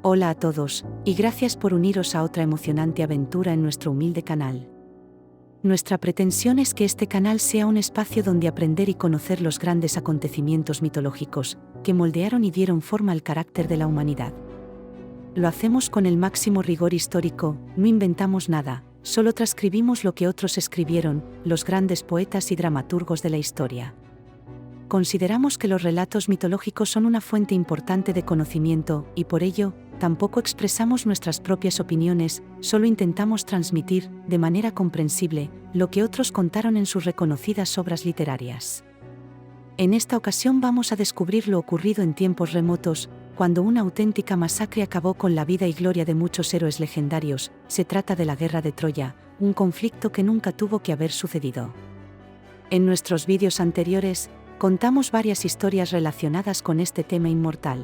Hola a todos, y gracias por uniros a otra emocionante aventura en nuestro humilde canal. Nuestra pretensión es que este canal sea un espacio donde aprender y conocer los grandes acontecimientos mitológicos, que moldearon y dieron forma al carácter de la humanidad. Lo hacemos con el máximo rigor histórico, no inventamos nada, solo transcribimos lo que otros escribieron, los grandes poetas y dramaturgos de la historia. Consideramos que los relatos mitológicos son una fuente importante de conocimiento, y por ello, tampoco expresamos nuestras propias opiniones, solo intentamos transmitir, de manera comprensible, lo que otros contaron en sus reconocidas obras literarias. En esta ocasión vamos a descubrir lo ocurrido en tiempos remotos, cuando una auténtica masacre acabó con la vida y gloria de muchos héroes legendarios. Se trata de la Guerra de Troya, un conflicto que nunca tuvo que haber sucedido. En nuestros vídeos anteriores, contamos varias historias relacionadas con este tema inmortal.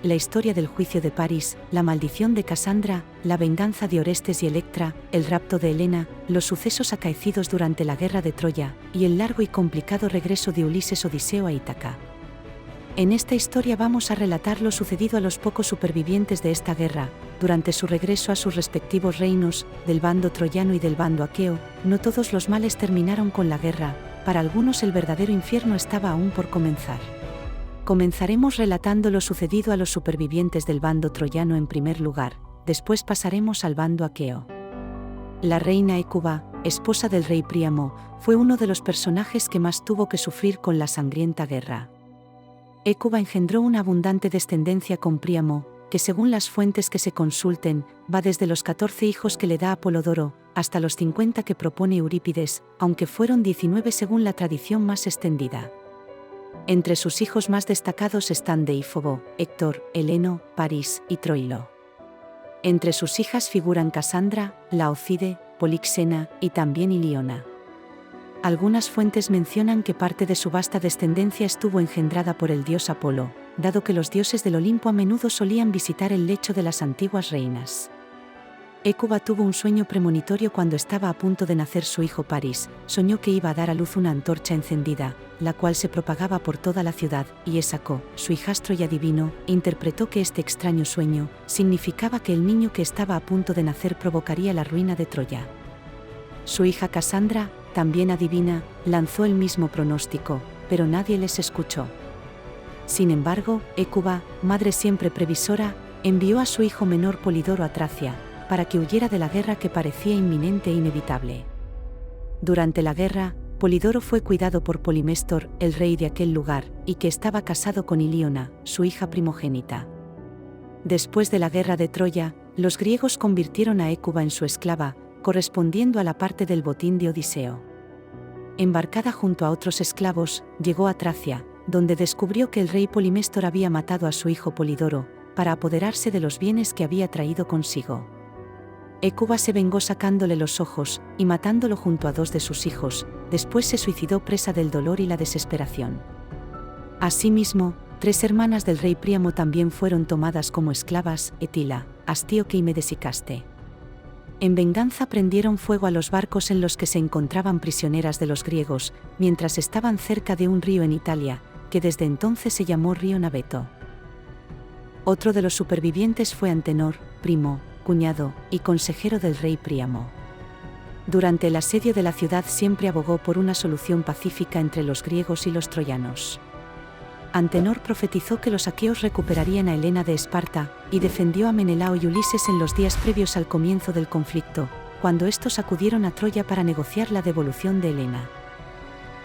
La historia del juicio de París, la maldición de Casandra, la venganza de Orestes y Electra, el rapto de Helena, los sucesos acaecidos durante la guerra de Troya, y el largo y complicado regreso de Ulises Odiseo a Ítaca. En esta historia vamos a relatar lo sucedido a los pocos supervivientes de esta guerra, durante su regreso a sus respectivos reinos, del bando troyano y del bando aqueo. No todos los males terminaron con la guerra, para algunos el verdadero infierno estaba aún por comenzar. Comenzaremos relatando lo sucedido a los supervivientes del bando troyano en primer lugar, después pasaremos al bando aqueo. La reina Hécuba, esposa del rey Príamo, fue uno de los personajes que más tuvo que sufrir con la sangrienta guerra. Hécuba engendró una abundante descendencia con Príamo, que según las fuentes que se consulten, va desde los 14 hijos que le da Apolodoro, hasta los 50 que propone Eurípides, aunque fueron 19 según la tradición más extendida. Entre sus hijos más destacados están Deífobo, Héctor, Heleno, París y Troilo. Entre sus hijas figuran Casandra, Laocide, Polixena y también Iliona. Algunas fuentes mencionan que parte de su vasta descendencia estuvo engendrada por el dios Apolo, dado que los dioses del Olimpo a menudo solían visitar el lecho de las antiguas reinas. Hécuba tuvo un sueño premonitorio cuando estaba a punto de nacer su hijo París. Soñó que iba a dar a luz una antorcha encendida, la cual se propagaba por toda la ciudad, y Esaco, su hijastro y adivino, interpretó que este extraño sueño significaba que el niño que estaba a punto de nacer provocaría la ruina de Troya. Su hija Casandra, también adivina, lanzó el mismo pronóstico, pero nadie les escuchó. Sin embargo, Hécuba, madre siempre previsora, envió a su hijo menor Polidoro a Tracia, para que huyera de la guerra que parecía inminente e inevitable. Durante la guerra, Polidoro fue cuidado por Polimestor, el rey de aquel lugar, y que estaba casado con Iliona, su hija primogénita. Después de la guerra de Troya, los griegos convirtieron a Hécuba en su esclava, correspondiendo a la parte del botín de Odiseo. Embarcada junto a otros esclavos, llegó a Tracia, donde descubrió que el rey Polimestor había matado a su hijo Polidoro, para apoderarse de los bienes que había traído consigo. Hécuba se vengó sacándole los ojos, y matándolo junto a 2 de sus hijos, después se suicidó presa del dolor y la desesperación. Asimismo, 3 hermanas del rey Príamo también fueron tomadas como esclavas, Etila, Astíoque y Medesicaste. En venganza prendieron fuego a los barcos en los que se encontraban prisioneras de los griegos, mientras estaban cerca de un río en Italia, que desde entonces se llamó río Naveto. Otro de los supervivientes fue Antenor, primo, cuñado y consejero del rey Príamo. Durante el asedio de la ciudad siempre abogó por una solución pacífica entre los griegos y los troyanos. Antenor profetizó que los aqueos recuperarían a Helena de Esparta, y defendió a Menelao y Ulises en los días previos al comienzo del conflicto, cuando estos acudieron a Troya para negociar la devolución de Helena.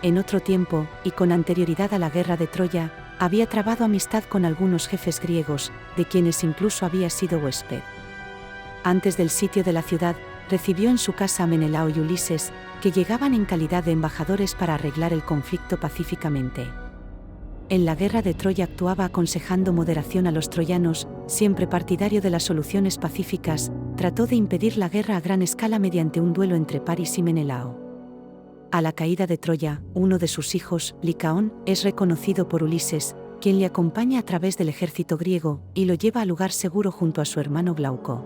En otro tiempo, y con anterioridad a la guerra de Troya, había trabado amistad con algunos jefes griegos, de quienes incluso había sido huésped. Antes del sitio de la ciudad, recibió en su casa a Menelao y Ulises, que llegaban en calidad de embajadores para arreglar el conflicto pacíficamente. En la guerra de Troya actuaba aconsejando moderación a los troyanos, siempre partidario de las soluciones pacíficas, trató de impedir la guerra a gran escala mediante un duelo entre París y Menelao. A la caída de Troya, uno de sus hijos, Licaón, es reconocido por Ulises, quien le acompaña a través del ejército griego, y lo lleva al lugar seguro junto a su hermano Glauco.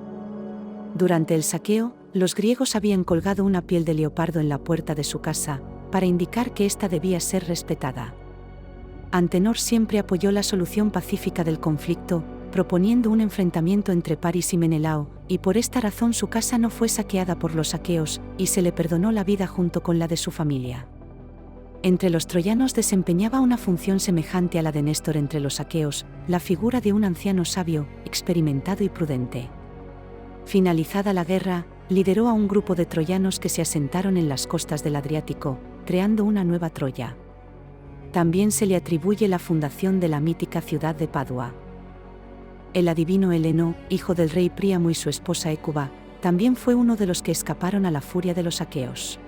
Durante el saqueo, los griegos habían colgado una piel de leopardo en la puerta de su casa, para indicar que ésta debía ser respetada. Antenor siempre apoyó la solución pacífica del conflicto, proponiendo un enfrentamiento entre París y Menelao, y por esta razón su casa no fue saqueada por los aqueos, y se le perdonó la vida junto con la de su familia. Entre los troyanos desempeñaba una función semejante a la de Néstor entre los aqueos, la figura de un anciano sabio, experimentado y prudente. Finalizada la guerra, lideró a un grupo de troyanos que se asentaron en las costas del Adriático, creando una nueva Troya. También se le atribuye la fundación de la mítica ciudad de Padua. El adivino Heleno, hijo del rey Príamo y su esposa Hécuba, también fue uno de los que escaparon a la furia de los aqueos.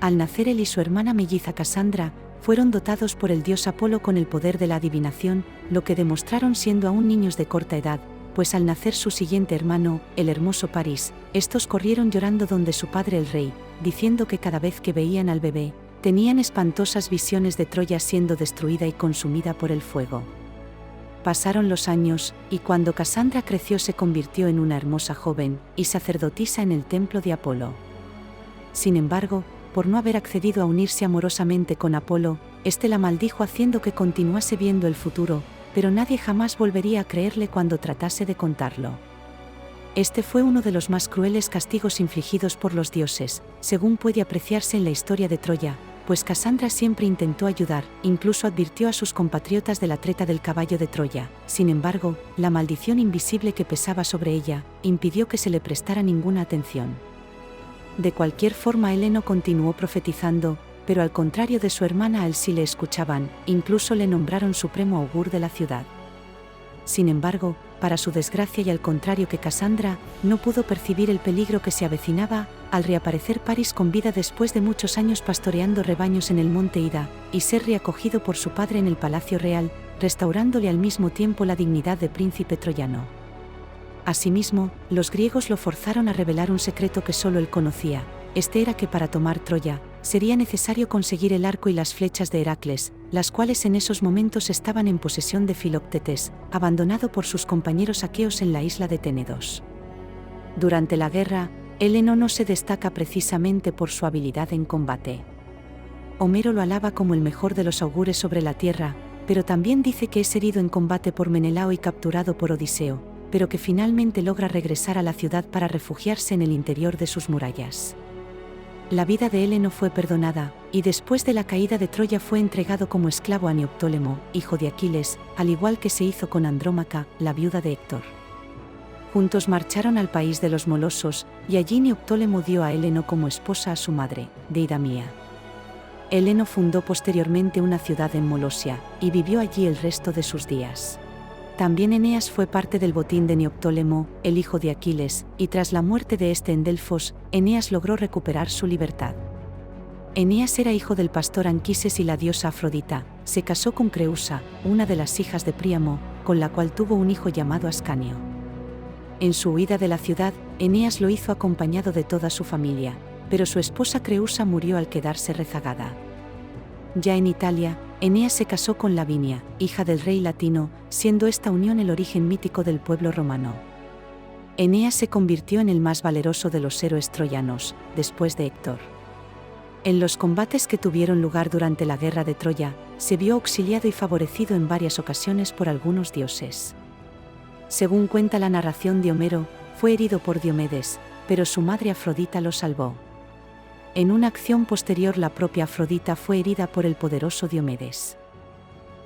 Al nacer él y su hermana melliza Casandra, fueron dotados por el dios Apolo con el poder de la adivinación, lo que demostraron siendo aún niños de corta edad, pues al nacer su siguiente hermano, el hermoso París, estos corrieron llorando donde su padre el rey, diciendo que cada vez que veían al bebé, tenían espantosas visiones de Troya siendo destruida y consumida por el fuego. Pasaron los años, y cuando Casandra creció se convirtió en una hermosa joven, y sacerdotisa en el templo de Apolo. Sin embargo, por no haber accedido a unirse amorosamente con Apolo, éste la maldijo haciendo que continuase viendo el futuro, pero nadie jamás volvería a creerle cuando tratase de contarlo. Este fue uno de los más crueles castigos infligidos por los dioses, según puede apreciarse en la historia de Troya, pues Casandra siempre intentó ayudar, incluso advirtió a sus compatriotas de la treta del caballo de Troya. Sin embargo, la maldición invisible que pesaba sobre ella, impidió que se le prestara ninguna atención. De cualquier forma Heleno continuó profetizando, pero al contrario de su hermana a él sí le escuchaban, incluso le nombraron supremo augur de la ciudad. Sin embargo, para su desgracia y al contrario que Casandra, no pudo percibir el peligro que se avecinaba, al reaparecer París con vida después de muchos años pastoreando rebaños en el monte Ida, y ser reacogido por su padre en el palacio real, restaurándole al mismo tiempo la dignidad de príncipe troyano. Asimismo, los griegos lo forzaron a revelar un secreto que solo él conocía, este era que para tomar Troya, sería necesario conseguir el arco y las flechas de Heracles, las cuales en esos momentos estaban en posesión de Filoctetes, abandonado por sus compañeros aqueos en la isla de Ténedos. Durante la guerra, Heleno no se destaca precisamente por su habilidad en combate. Homero lo alaba como el mejor de los augures sobre la tierra, pero también dice que es herido en combate por Menelao y capturado por Odiseo, pero que finalmente logra regresar a la ciudad para refugiarse en el interior de sus murallas. La vida de Heleno fue perdonada, y después de la caída de Troya fue entregado como esclavo a Neoptólemo, hijo de Aquiles, al igual que se hizo con Andrómaca, la viuda de Héctor. Juntos marcharon al país de los molosos, y allí Neoptólemo dio a Heleno como esposa a su madre, Deidamía. Heleno fundó posteriormente una ciudad en Molosia, y vivió allí el resto de sus días. También Eneas fue parte del botín de Neoptólemo, el hijo de Aquiles, y tras la muerte de este en Delfos, Eneas logró recuperar su libertad. Eneas era hijo del pastor Anquises y la diosa Afrodita, se casó con Creusa, una de las hijas de Príamo, con la cual tuvo un hijo llamado Ascanio. En su huida de la ciudad, Eneas lo hizo acompañado de toda su familia, pero su esposa Creusa murió al quedarse rezagada. Ya en Italia, Eneas se casó con Lavinia, hija del rey latino, siendo esta unión el origen mítico del pueblo romano. Eneas se convirtió en el más valeroso de los héroes troyanos, después de Héctor. En los combates que tuvieron lugar durante la guerra de Troya, se vio auxiliado y favorecido en varias ocasiones por algunos dioses. Según cuenta la narración de Homero, fue herido por Diomedes, pero su madre Afrodita lo salvó. En una acción posterior la propia Afrodita fue herida por el poderoso Diomedes.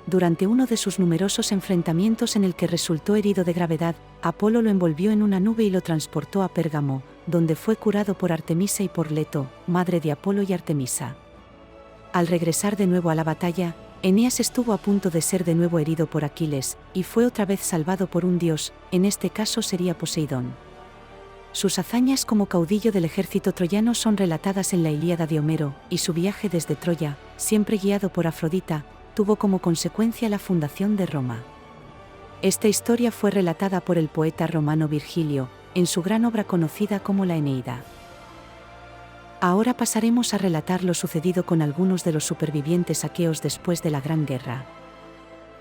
Durante uno de sus numerosos enfrentamientos en el que resultó herido de gravedad, Apolo lo envolvió en una nube y lo transportó a Pérgamo, donde fue curado por Artemisa y por Leto, madre de Apolo y Artemisa. Al regresar de nuevo a la batalla, Eneas estuvo a punto de ser de nuevo herido por Aquiles, y fue otra vez salvado por un dios, en este caso sería Poseidón. Sus hazañas como caudillo del ejército troyano son relatadas en la Ilíada de Homero, y su viaje desde Troya, siempre guiado por Afrodita, tuvo como consecuencia la fundación de Roma. Esta historia fue relatada por el poeta romano Virgilio, en su gran obra conocida como la Eneida. Ahora pasaremos a relatar lo sucedido con algunos de los supervivientes aqueos después de la Gran Guerra.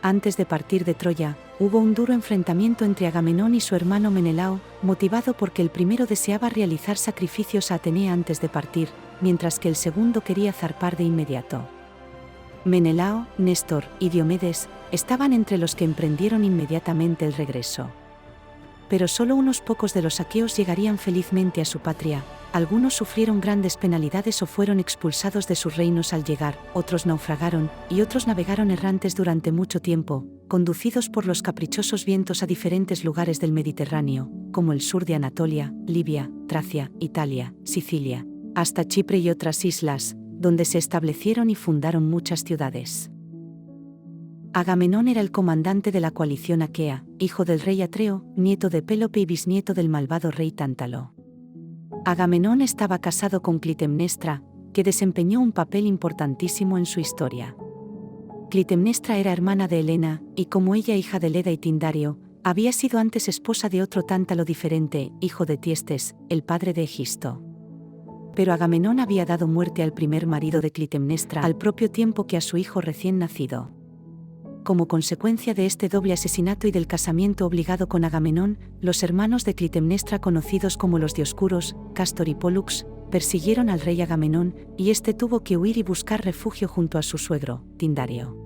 Antes de partir de Troya, hubo un duro enfrentamiento entre Agamenón y su hermano Menelao, motivado porque el primero deseaba realizar sacrificios a Atenea antes de partir, mientras que el segundo quería zarpar de inmediato. Menelao, Néstor y Diomedes, estaban entre los que emprendieron inmediatamente el regreso. Pero solo unos pocos de los aqueos llegarían felizmente a su patria. Algunos sufrieron grandes penalidades o fueron expulsados de sus reinos al llegar, otros naufragaron, y otros navegaron errantes durante mucho tiempo, conducidos por los caprichosos vientos a diferentes lugares del Mediterráneo, como el sur de Anatolia, Libia, Tracia, Italia, Sicilia, hasta Chipre y otras islas, donde se establecieron y fundaron muchas ciudades. Agamenón era el comandante de la coalición aquea, hijo del rey Atreo, nieto de Pélope y bisnieto del malvado rey Tántalo. Agamenón estaba casado con Clitemnestra, que desempeñó un papel importantísimo en su historia. Clitemnestra era hermana de Helena, y como ella hija de Leda y Tindario, había sido antes esposa de otro Tántalo diferente, hijo de Tiestes, el padre de Egisto. Pero Agamenón había dado muerte al primer marido de Clitemnestra al propio tiempo que a su hijo recién nacido. Como consecuencia de este doble asesinato y del casamiento obligado con Agamenón, los hermanos de Clitemnestra, conocidos como los Dioscuros, Cástor y Pólux, persiguieron al rey Agamenón, y éste tuvo que huir y buscar refugio junto a su suegro, Tindario.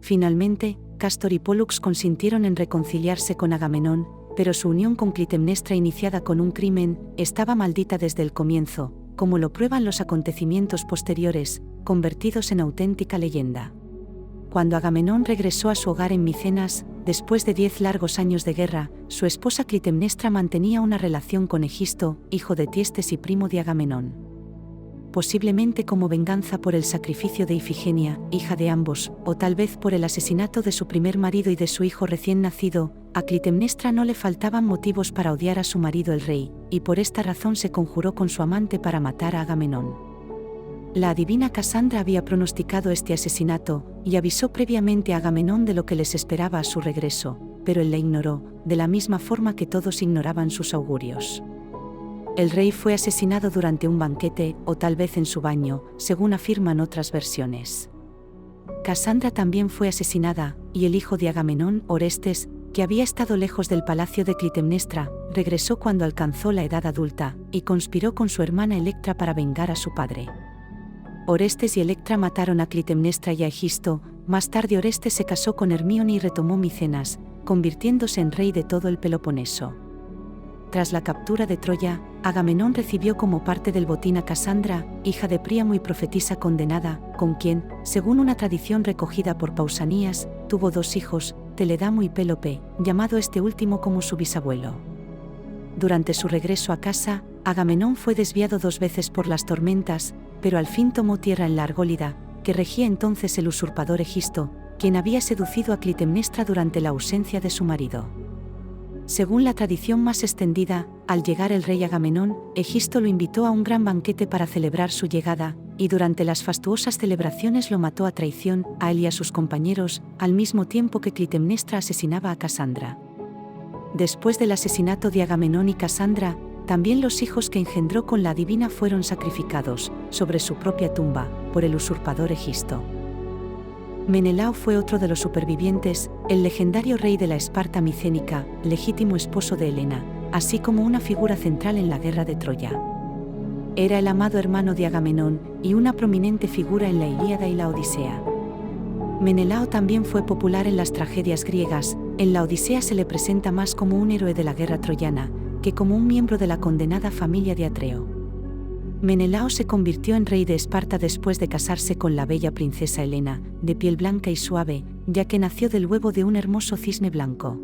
Finalmente, Cástor y Pólux consintieron en reconciliarse con Agamenón, pero su unión con Clitemnestra, iniciada con un crimen, estaba maldita desde el comienzo, como lo prueban los acontecimientos posteriores, convertidos en auténtica leyenda. Cuando Agamenón regresó a su hogar en Micenas, después de 10 largos años de guerra, su esposa Clitemnestra mantenía una relación con Egisto, hijo de Tiestes y primo de Agamenón. Posiblemente como venganza por el sacrificio de Ifigenia, hija de ambos, o tal vez por el asesinato de su primer marido y de su hijo recién nacido, a Clitemnestra no le faltaban motivos para odiar a su marido el rey, y por esta razón se conjuró con su amante para matar a Agamenón. La adivina Casandra había pronosticado este asesinato, y avisó previamente a Agamenón de lo que les esperaba a su regreso, pero él la ignoró, de la misma forma que todos ignoraban sus augurios. El rey fue asesinado durante un banquete, o tal vez en su baño, según afirman otras versiones. Casandra también fue asesinada, y el hijo de Agamenón, Orestes, que había estado lejos del palacio de Clitemnestra, regresó cuando alcanzó la edad adulta, y conspiró con su hermana Electra para vengar a su padre. Orestes y Electra mataron a Clitemnestra y a Egisto. Más tarde Orestes se casó con Hermíone y retomó Micenas, convirtiéndose en rey de todo el Peloponeso. Tras la captura de Troya, Agamenón recibió como parte del botín a Casandra, hija de Príamo y profetisa condenada, con quien, según una tradición recogida por Pausanias, tuvo 2 hijos, Teledamo y Pélope, llamado este último como su bisabuelo. Durante su regreso a casa, Agamenón fue desviado 2 veces por las tormentas, pero al fin tomó tierra en la Argólida, que regía entonces el usurpador Egisto, quien había seducido a Clitemnestra durante la ausencia de su marido. Según la tradición más extendida, al llegar el rey Agamenón, Egisto lo invitó a un gran banquete para celebrar su llegada, y durante las fastuosas celebraciones lo mató a traición, a él y a sus compañeros, al mismo tiempo que Clitemnestra asesinaba a Casandra. Después del asesinato de Agamenón y Casandra, también los hijos que engendró con la adivina fueron sacrificados, sobre su propia tumba, por el usurpador Egisto. Menelao fue otro de los supervivientes, el legendario rey de la Esparta micénica, legítimo esposo de Helena, así como una figura central en la guerra de Troya. Era el amado hermano de Agamenón, y una prominente figura en la Ilíada y la Odisea. Menelao también fue popular en las tragedias griegas. En la Odisea se le presenta más como un héroe de la guerra troyana, que como un miembro de la condenada familia de Atreo. Menelao se convirtió en rey de Esparta después de casarse con la bella princesa Helena, de piel blanca y suave, ya que nació del huevo de un hermoso cisne blanco.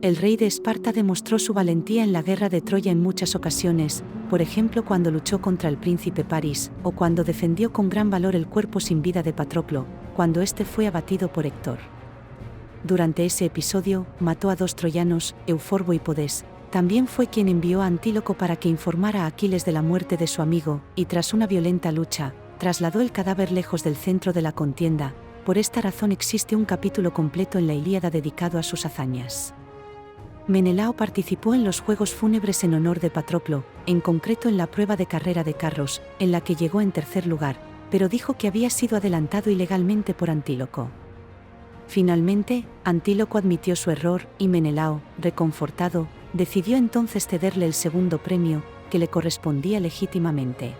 El rey de Esparta demostró su valentía en la guerra de Troya en muchas ocasiones, por ejemplo cuando luchó contra el príncipe París, o cuando defendió con gran valor el cuerpo sin vida de Patroclo, cuando éste fue abatido por Héctor. Durante ese episodio, mató a 2 troyanos, Euforbo y Podés. También fue quien envió a Antíloco para que informara a Aquiles de la muerte de su amigo, y tras una violenta lucha, trasladó el cadáver lejos del centro de la contienda. Por esta razón existe un capítulo completo en la Ilíada dedicado a sus hazañas. Menelao participó en los Juegos Fúnebres en honor de Patroclo, en concreto en la prueba de carrera de carros, en la que llegó en tercer lugar, pero dijo que había sido adelantado ilegalmente por Antíloco. Finalmente, Antíloco admitió su error, y Menelao, reconfortado, decidió entonces cederle el segundo premio, que le correspondía legítimamente.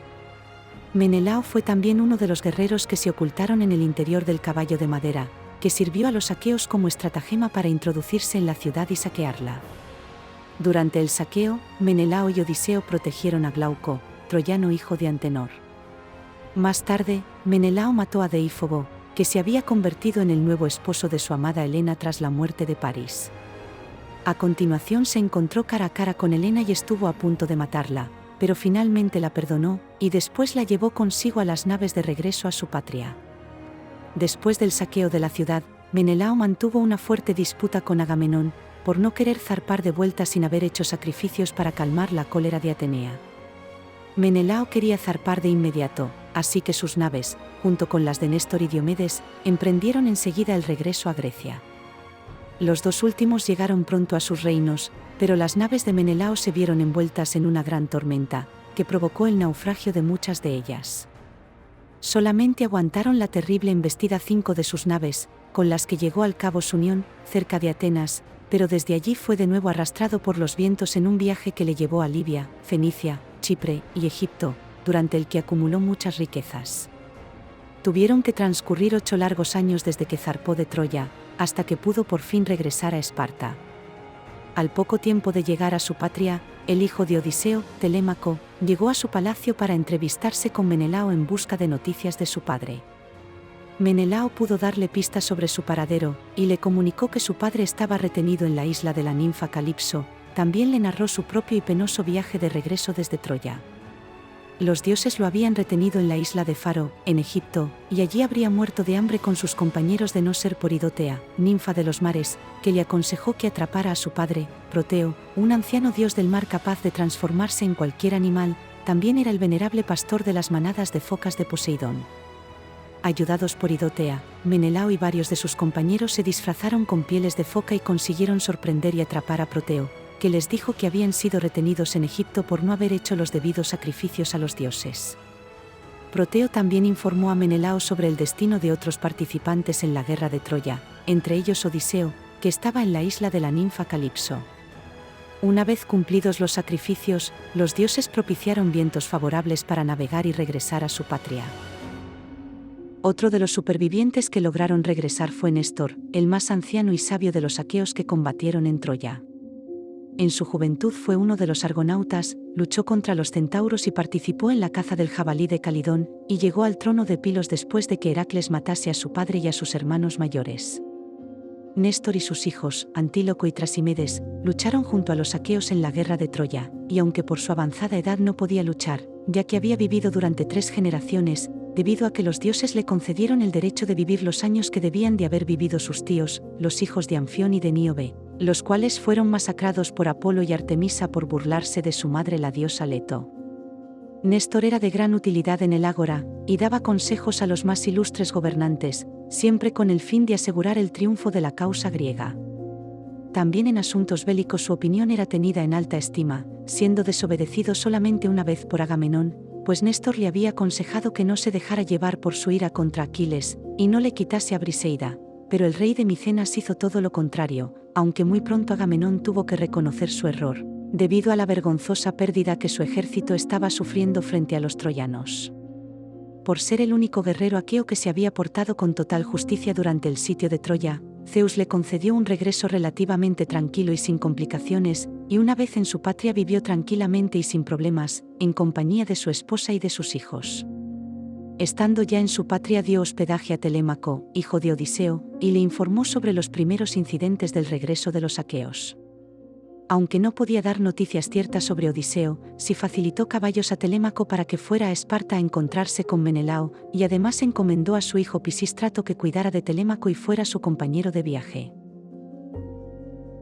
Menelao fue también uno de los guerreros que se ocultaron en el interior del caballo de madera, que sirvió a los aqueos como estratagema para introducirse en la ciudad y saquearla. Durante el saqueo, Menelao y Odiseo protegieron a Glauco, troyano hijo de Antenor. Más tarde, Menelao mató a Deífobo, que se había convertido en el nuevo esposo de su amada Helena tras la muerte de París. A continuación se encontró cara a cara con Helena y estuvo a punto de matarla, pero finalmente la perdonó, y después la llevó consigo a las naves de regreso a su patria. Después del saqueo de la ciudad, Menelao mantuvo una fuerte disputa con Agamenón, por no querer zarpar de vuelta sin haber hecho sacrificios para calmar la cólera de Atenea. Menelao quería zarpar de inmediato, así que sus naves, junto con las de Néstor y Diomedes, emprendieron enseguida el regreso a Grecia. Los dos últimos llegaron pronto a sus reinos, pero las naves de Menelao se vieron envueltas en una gran tormenta, que provocó el naufragio de muchas de ellas. Solamente aguantaron la terrible embestida 5 de sus naves, con las que llegó al cabo Sunión, cerca de Atenas, pero desde allí fue de nuevo arrastrado por los vientos en un viaje que le llevó a Libia, Fenicia, Chipre y Egipto, durante el que acumuló muchas riquezas. Tuvieron que transcurrir 8 largos años desde que zarpó de Troya, hasta que pudo por fin regresar a Esparta. Al poco tiempo de llegar a su patria, el hijo de Odiseo, Telémaco, llegó a su palacio para entrevistarse con Menelao en busca de noticias de su padre. Menelao pudo darle pistas sobre su paradero, y le comunicó que su padre estaba retenido en la isla de la ninfa Calipso. También le narró su propio y penoso viaje de regreso desde Troya. Los dioses lo habían retenido en la isla de Faro, en Egipto, y allí habría muerto de hambre con sus compañeros de no ser por Idotea, ninfa de los mares, que le aconsejó que atrapara a su padre, Proteo, un anciano dios del mar capaz de transformarse en cualquier animal. También era el venerable pastor de las manadas de focas de Poseidón. Ayudados por Idotea, Menelao y varios de sus compañeros se disfrazaron con pieles de foca y consiguieron sorprender y atrapar a Proteo, que les dijo que habían sido retenidos en Egipto por no haber hecho los debidos sacrificios a los dioses. Proteo también informó a Menelao sobre el destino de otros participantes en la guerra de Troya, entre ellos Odiseo, que estaba en la isla de la ninfa Calipso. Una vez cumplidos los sacrificios, los dioses propiciaron vientos favorables para navegar y regresar a su patria. Otro de los supervivientes que lograron regresar fue Néstor, el más anciano y sabio de los aqueos que combatieron en Troya. En su juventud fue uno de los argonautas, luchó contra los centauros y participó en la caza del jabalí de Calidón, y llegó al trono de Pilos después de que Heracles matase a su padre y a sus hermanos mayores. Néstor y sus hijos, Antíloco y Trasimedes, lucharon junto a los aqueos en la guerra de Troya, y aunque por su avanzada edad no podía luchar, ya que había vivido durante 3 generaciones, debido a que los dioses le concedieron el derecho de vivir los años que debían de haber vivido sus tíos, los hijos de Anfión y de Níobe, los cuales fueron masacrados por Apolo y Artemisa por burlarse de su madre la diosa Leto. Néstor era de gran utilidad en el ágora, y daba consejos a los más ilustres gobernantes, siempre con el fin de asegurar el triunfo de la causa griega. También en asuntos bélicos su opinión era tenida en alta estima, siendo desobedecido solamente una vez por Agamenón, pues Néstor le había aconsejado que no se dejara llevar por su ira contra Aquiles, y no le quitase a Briseida, pero el rey de Micenas hizo todo lo contrario, aunque muy pronto Agamenón tuvo que reconocer su error, debido a la vergonzosa pérdida que su ejército estaba sufriendo frente a los troyanos. Por ser el único guerrero aqueo que se había portado con total justicia durante el sitio de Troya, Zeus le concedió un regreso relativamente tranquilo y sin complicaciones, y una vez en su patria vivió tranquilamente y sin problemas, en compañía de su esposa y de sus hijos. Estando ya en su patria dio hospedaje a Telémaco, hijo de Odiseo, y le informó sobre los primeros incidentes del regreso de los aqueos. Aunque no podía dar noticias ciertas sobre Odiseo, sí facilitó caballos a Telémaco para que fuera a Esparta a encontrarse con Menelao, y además encomendó a su hijo Pisístrato que cuidara de Telémaco y fuera su compañero de viaje.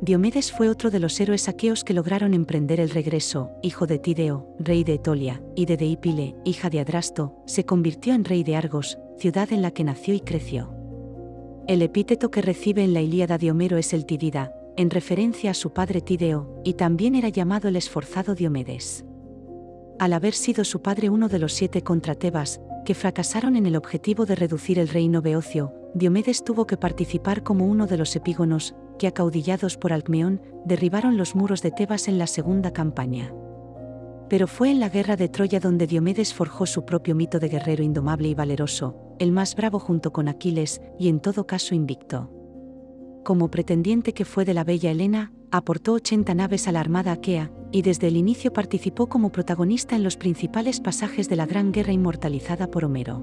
Diomedes fue otro de los héroes aqueos que lograron emprender el regreso, hijo de Tideo, rey de Etolia, y de Deípile, hija de Adrasto, se convirtió en rey de Argos, ciudad en la que nació y creció. El epíteto que recibe en la Ilíada de Homero es el Tidida, en referencia a su padre Tideo, y también era llamado el esforzado Diomedes. Al haber sido su padre uno de los 7 contra Tebas, que fracasaron en el objetivo de reducir el reino beocio, Diomedes tuvo que participar como uno de los epígonos, que acaudillados por Alcmeón, derribaron los muros de Tebas en la segunda campaña. Pero fue en la guerra de Troya donde Diomedes forjó su propio mito de guerrero indomable y valeroso, el más bravo junto con Aquiles, y en todo caso invicto. Como pretendiente que fue de la bella Helena, aportó 80 naves a la armada aquea, y desde el inicio participó como protagonista en los principales pasajes de la gran guerra inmortalizada por Homero.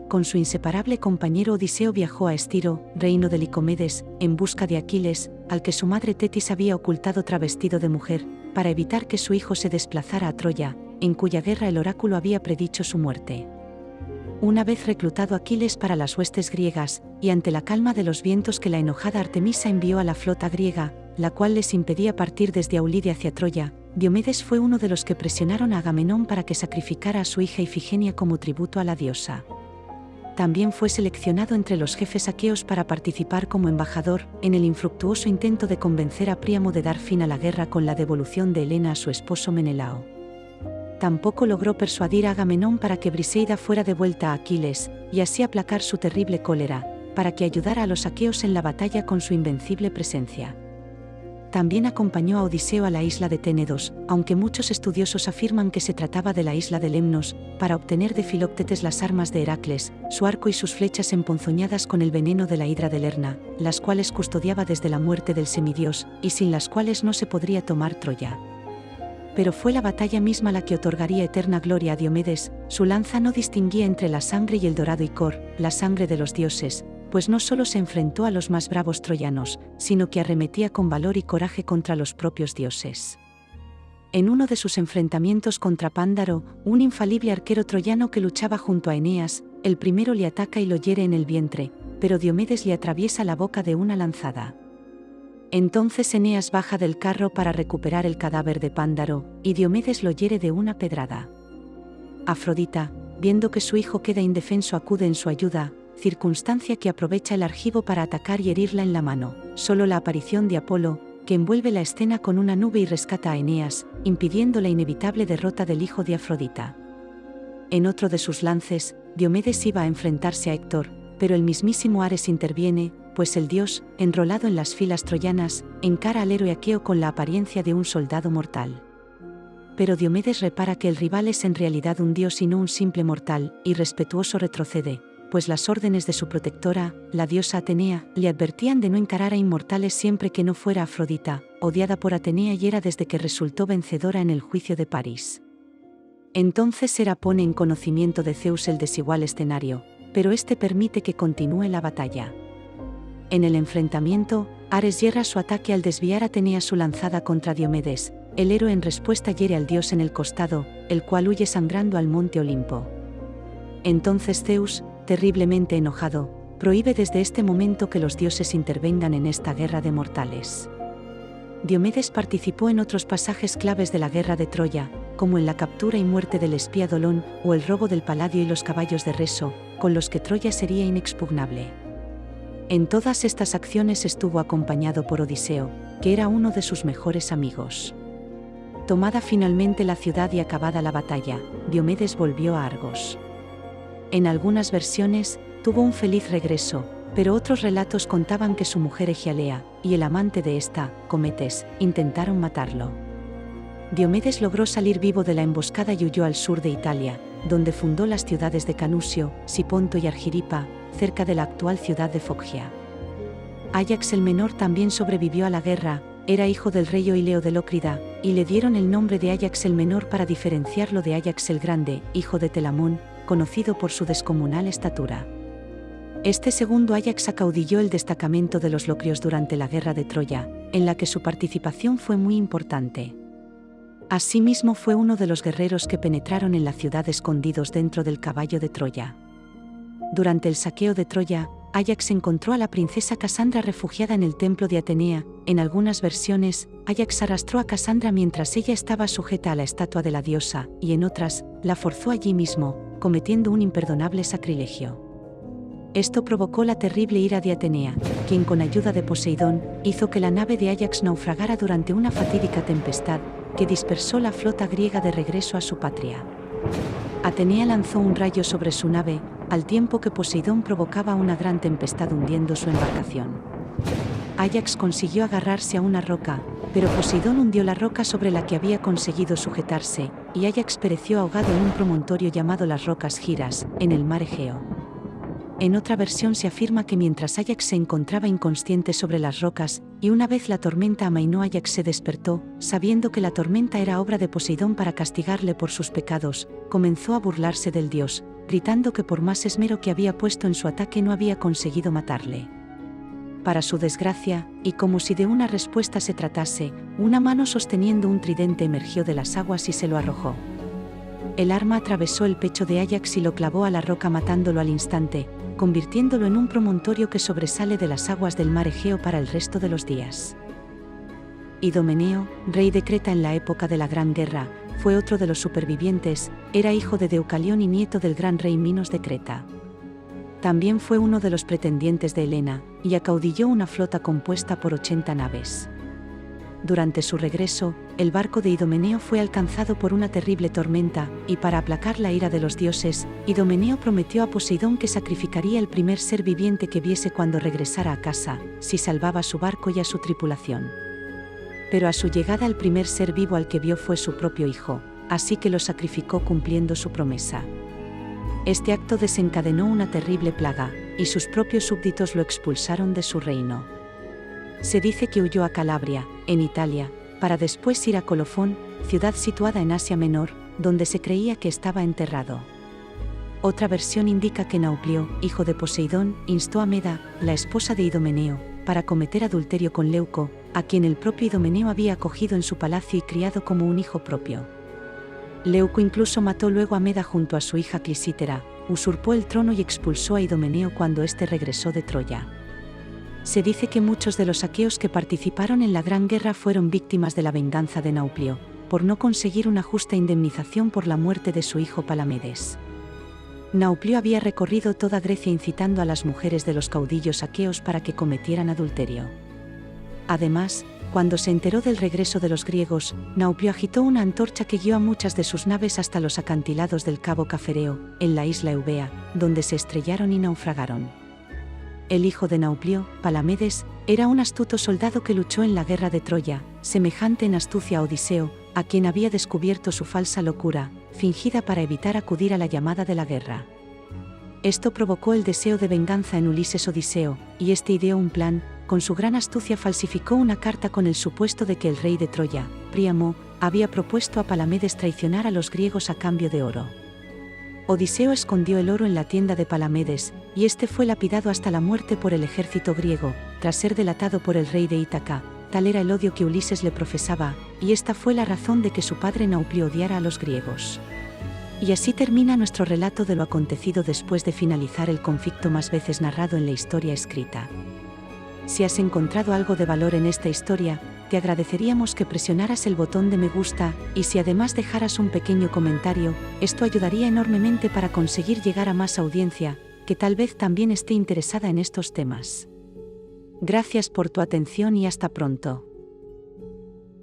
Con su inseparable compañero Odiseo viajó a Estiro, reino de Licomedes, en busca de Aquiles, al que su madre Tetis había ocultado travestido de mujer, para evitar que su hijo se desplazara a Troya, en cuya guerra el oráculo había predicho su muerte. Una vez reclutado Aquiles para las huestes griegas, y ante la calma de los vientos que la enojada Artemisa envió a la flota griega, la cual les impedía partir desde Aulide hacia Troya, Diomedes fue uno de los que presionaron a Agamenón para que sacrificara a su hija Ifigenia como tributo a la diosa. También fue seleccionado entre los jefes aqueos para participar como embajador en el infructuoso intento de convencer a Príamo de dar fin a la guerra con la devolución de Helena a su esposo Menelao. Tampoco logró persuadir a Agamenón para que Briseida fuera devuelta a Aquiles, y así aplacar su terrible cólera, para que ayudara a los aqueos en la batalla con su invencible presencia. También acompañó a Odiseo a la isla de Ténedos, aunque muchos estudiosos afirman que se trataba de la isla de Lemnos, para obtener de Filoctetes las armas de Heracles, su arco y sus flechas emponzoñadas con el veneno de la hidra de Lerna, las cuales custodiaba desde la muerte del semidios, y sin las cuales no se podría tomar Troya. Pero fue la batalla misma la que otorgaría eterna gloria a Diomedes. Su lanza no distinguía entre la sangre y el dorado icor, la sangre de los dioses, pues no solo se enfrentó a los más bravos troyanos, sino que arremetía con valor y coraje contra los propios dioses. En uno de sus enfrentamientos contra Pándaro, un infalible arquero troyano que luchaba junto a Eneas, el primero le ataca y lo hiere en el vientre, pero Diomedes le atraviesa la boca de una lanzada. Entonces Eneas baja del carro para recuperar el cadáver de Pándaro, y Diomedes lo hiere de una pedrada. Afrodita, viendo que su hijo queda indefenso, acude en su ayuda, circunstancia que aprovecha el Argivo para atacar y herirla en la mano. Solo la aparición de Apolo, que envuelve la escena con una nube y rescata a Eneas, impidiendo la inevitable derrota del hijo de Afrodita. En otro de sus lances, Diomedes iba a enfrentarse a Héctor, pero el mismísimo Ares interviene, pues el dios, enrolado en las filas troyanas, encara al héroe aqueo con la apariencia de un soldado mortal. Pero Diomedes repara que el rival es en realidad un dios y no un simple mortal, y respetuoso retrocede, pues las órdenes de su protectora, la diosa Atenea, le advertían de no encarar a inmortales siempre que no fuera Afrodita, odiada por Atenea y Hera desde que resultó vencedora en el juicio de París. Entonces Hera pone en conocimiento de Zeus el desigual escenario, pero este permite que continúe la batalla. En el enfrentamiento, Ares yerra su ataque al desviar a Atenea su lanzada contra Diomedes. El héroe en respuesta hiere al dios en el costado, el cual huye sangrando al monte Olimpo. Entonces Zeus, terriblemente enojado, prohíbe desde este momento que los dioses intervengan en esta guerra de mortales. Diomedes participó en otros pasajes claves de la guerra de Troya, como en la captura y muerte del espía Dolón o el robo del paladio y los caballos de Reso, con los que Troya sería inexpugnable. En todas estas acciones estuvo acompañado por Odiseo, que era uno de sus mejores amigos. Tomada finalmente la ciudad y acabada la batalla, Diomedes volvió a Argos. En algunas versiones, tuvo un feliz regreso, pero otros relatos contaban que su mujer Egialea, y el amante de esta, Cometes, intentaron matarlo. Diomedes logró salir vivo de la emboscada y huyó al sur de Italia, donde fundó las ciudades de Canusio, Siponto y Argiripa, cerca de la actual ciudad de Foggia. Áyax el Menor también sobrevivió a la guerra, era hijo del rey Oileo de Lócrida, y le dieron el nombre de Áyax el Menor para diferenciarlo de Áyax el Grande, hijo de Telamón, conocido por su descomunal estatura. Este segundo Áyax acaudilló el destacamento de los locrios durante la guerra de Troya, en la que su participación fue muy importante. Asimismo fue uno de los guerreros que penetraron en la ciudad escondidos dentro del caballo de Troya. Durante el saqueo de Troya, Áyax encontró a la princesa Casandra refugiada en el templo de Atenea. En algunas versiones, Áyax arrastró a Casandra mientras ella estaba sujeta a la estatua de la diosa, y en otras, la forzó allí mismo, cometiendo un imperdonable sacrilegio. Esto provocó la terrible ira de Atenea, quien con ayuda de Poseidón, hizo que la nave de Áyax naufragara durante una fatídica tempestad, que dispersó la flota griega de regreso a su patria. Atenea lanzó un rayo sobre su nave, al tiempo que Poseidón provocaba una gran tempestad hundiendo su embarcación. Áyax consiguió agarrarse a una roca, pero Poseidón hundió la roca sobre la que había conseguido sujetarse, y Áyax pereció ahogado en un promontorio llamado las Rocas Giras, en el mar Egeo. En otra versión se afirma que mientras Áyax se encontraba inconsciente sobre las rocas, y una vez la tormenta amainó, Áyax se despertó, sabiendo que la tormenta era obra de Poseidón para castigarle por sus pecados, comenzó a burlarse del dios, gritando que por más esmero que había puesto en su ataque no había conseguido matarle. Para su desgracia, y como si de una respuesta se tratase, una mano sosteniendo un tridente emergió de las aguas y se lo arrojó. El arma atravesó el pecho de Áyax y lo clavó a la roca matándolo al instante, convirtiéndolo en un promontorio que sobresale de las aguas del mar Egeo para el resto de los días. Idomeneo, rey de Creta en la época de la Gran Guerra, fue otro de los supervivientes, era hijo de Deucalión y nieto del gran rey Minos de Creta. También fue uno de los pretendientes de Helena, y acaudilló una flota compuesta por 80 naves. Durante su regreso, el barco de Idomeneo fue alcanzado por una terrible tormenta, y para aplacar la ira de los dioses, Idomeneo prometió a Poseidón que sacrificaría el primer ser viviente que viese cuando regresara a casa, si salvaba a su barco y a su tripulación. Pero a su llegada el primer ser vivo al que vio fue su propio hijo, así que lo sacrificó cumpliendo su promesa. Este acto desencadenó una terrible plaga, y sus propios súbditos lo expulsaron de su reino. Se dice que huyó a Calabria, en Italia, para después ir a Colofón, ciudad situada en Asia Menor, donde se creía que estaba enterrado. Otra versión indica que Nauplio, hijo de Poseidón, instó a Meda, la esposa de Idomeneo, para cometer adulterio con Leuco, a quien el propio Idomeneo había acogido en su palacio y criado como un hijo propio. Leuco incluso mató luego a Meda junto a su hija Clisítera, usurpó el trono y expulsó a Idomeneo cuando éste regresó de Troya. Se dice que muchos de los aqueos que participaron en la Gran Guerra fueron víctimas de la venganza de Nauplio, por no conseguir una justa indemnización por la muerte de su hijo Palamedes. Nauplio había recorrido toda Grecia incitando a las mujeres de los caudillos aqueos para que cometieran adulterio. Además, cuando se enteró del regreso de los griegos, Nauplio agitó una antorcha que guió a muchas de sus naves hasta los acantilados del cabo Cafereo, en la isla Eubea, donde se estrellaron y naufragaron. El hijo de Nauplio, Palamedes, era un astuto soldado que luchó en la guerra de Troya, semejante en astucia a Odiseo, a quien había descubierto su falsa locura, fingida para evitar acudir a la llamada de la guerra. Esto provocó el deseo de venganza en Ulises Odiseo, y este ideó un plan. Con su gran astucia falsificó una carta con el supuesto de que el rey de Troya, Príamo, había propuesto a Palamedes traicionar a los griegos a cambio de oro. Odiseo escondió el oro en la tienda de Palamedes, y este fue lapidado hasta la muerte por el ejército griego, tras ser delatado por el rey de Ítaca. Tal era el odio que Ulises le profesaba, y esta fue la razón de que su padre Nauplio odiara a los griegos. Y así termina nuestro relato de lo acontecido después de finalizar el conflicto más veces narrado en la historia escrita. Si has encontrado algo de valor en esta historia, te agradeceríamos que presionaras el botón de me gusta, y si además dejaras un pequeño comentario, esto ayudaría enormemente para conseguir llegar a más audiencia, que tal vez también esté interesada en estos temas. Gracias por tu atención y hasta pronto.